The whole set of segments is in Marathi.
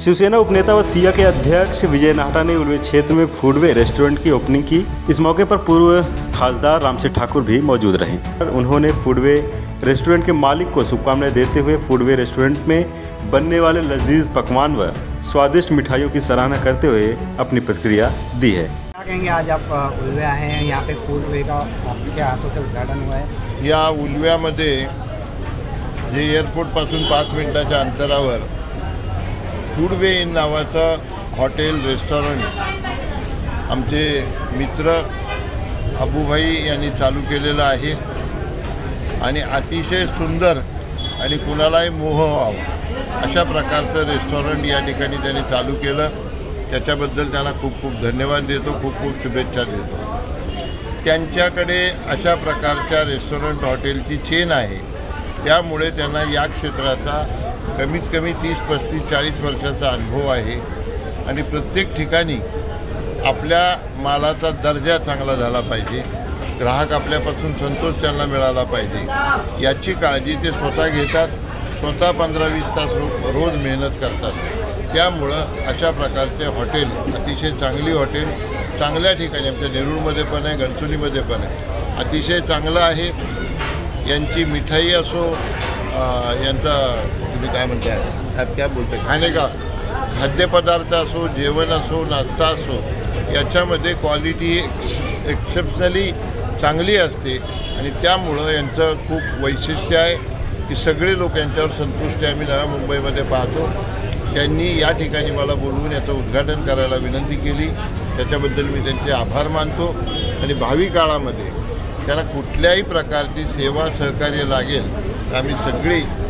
शिवसेना उपनेता व सिया के अध्यक्ष विजय नाहटा ने उलवे क्षेत्र में फूडवे रेस्टोरेंट की ओपनिंग की। इस मौके पर पूर्व खासदार रामसिंह ठाकुर भी मौजूद रहे। उन्होंने फूडवे रेस्टोरेंट के मालिक को शुभकामनाएं देते हुए फूडवे रेस्टोरेंट में बनने वाले लजीज पकवान व स्वादिष्ट मिठाइयों की सराहना करते हुए अपनी प्रतिक्रिया दी है। क्या कहेंगे, आज आप उलवे आए हैं, यहाँ पे फूडवे का आपके हाथों से उद्घाटन हुआ है। या उलव्यामध्ये जे एअरपोर्टपासून 5 मिनिटाच्या अंतरावर फूडवे इन नावाचं हॉटेल रेस्टॉरंट आमचे मित्र अबूभाई यांनी चालू केलेलं आहे आणि अतिशय सुंदर आणि कुणालाही मोह व्हावा अशा प्रकारचं रेस्टॉरंट या ठिकाणी त्यांनी चालू केलं। त्याच्याबद्दल त्यांना खूप खूप धन्यवाद देतो, खूप खूप शुभेच्छा देतो। त्यांच्याकडे अशा प्रकारच्या रेस्टॉरंट हॉटेलची चेन आहे, त्यामुळे त्यांना या क्षेत्राचा कमीत कमी 30, 35, 40 वर्षाचा अनुभव आहे आणि प्रत्येक ठिकाणी आपल्या मालाचा दर्जा चांगला झाला पाहिजे, ग्राहक आपल्यापासून संतोष त्यांना मिळाला पाहिजे याची काळजी ते स्वतः घेतात। स्वतः 15-20 तास रोज मेहनत करतात। त्यामुळं अशा प्रकारचे हॉटेल अतिशय चांगली हॉटेल चांगल्या ठिकाणी आमच्या नेरूळमध्ये पण आहे, गणसुलीमध्ये पण आहे, अतिशय चांगलं आहे। यांची मिठाई असो, यांचा तुम्ही काय म्हणताय क्या बोलते खाणे का खाद्यपदार्थ असो, जेवण असो, नाश्ता असो, याच्यामध्ये क्वालिटी एक्सेप्शनली चांगली असते आणि त्यामुळं यांचं खूप वैशिष्ट्य आहे की सगळे लोक यांच्यावर संतुष्ट आहे। आम्ही नव्या मुंबईमध्ये पाहतो, त्यांनी या ठिकाणी मला बोलवून याचं उद्घाटन करायला विनंती केली, त्याच्याबद्दल मी त्यांचे आभार मानतो आणि भावी काळामध्ये त्यांना कुठल्याही प्रकारची सेवा सहकार्य लागेल तर आम्ही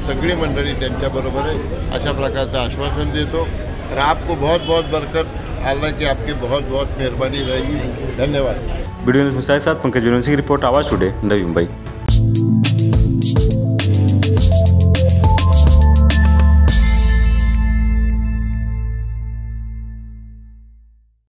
सगळी मंडळी त्यांच्याबरोबर आहे अशा प्रकारचं आश्वासन देतो। और आपको बहुत बहुत बरकत, अल्लाह की आपकी बहुत बहुत मेहरबानी रहेगी। धन्यवाद। वीडियो न्यूज़ के साथ पंकज विनोद की रिपोर्ट, आवाज़ टुडे, नवी मुंबई।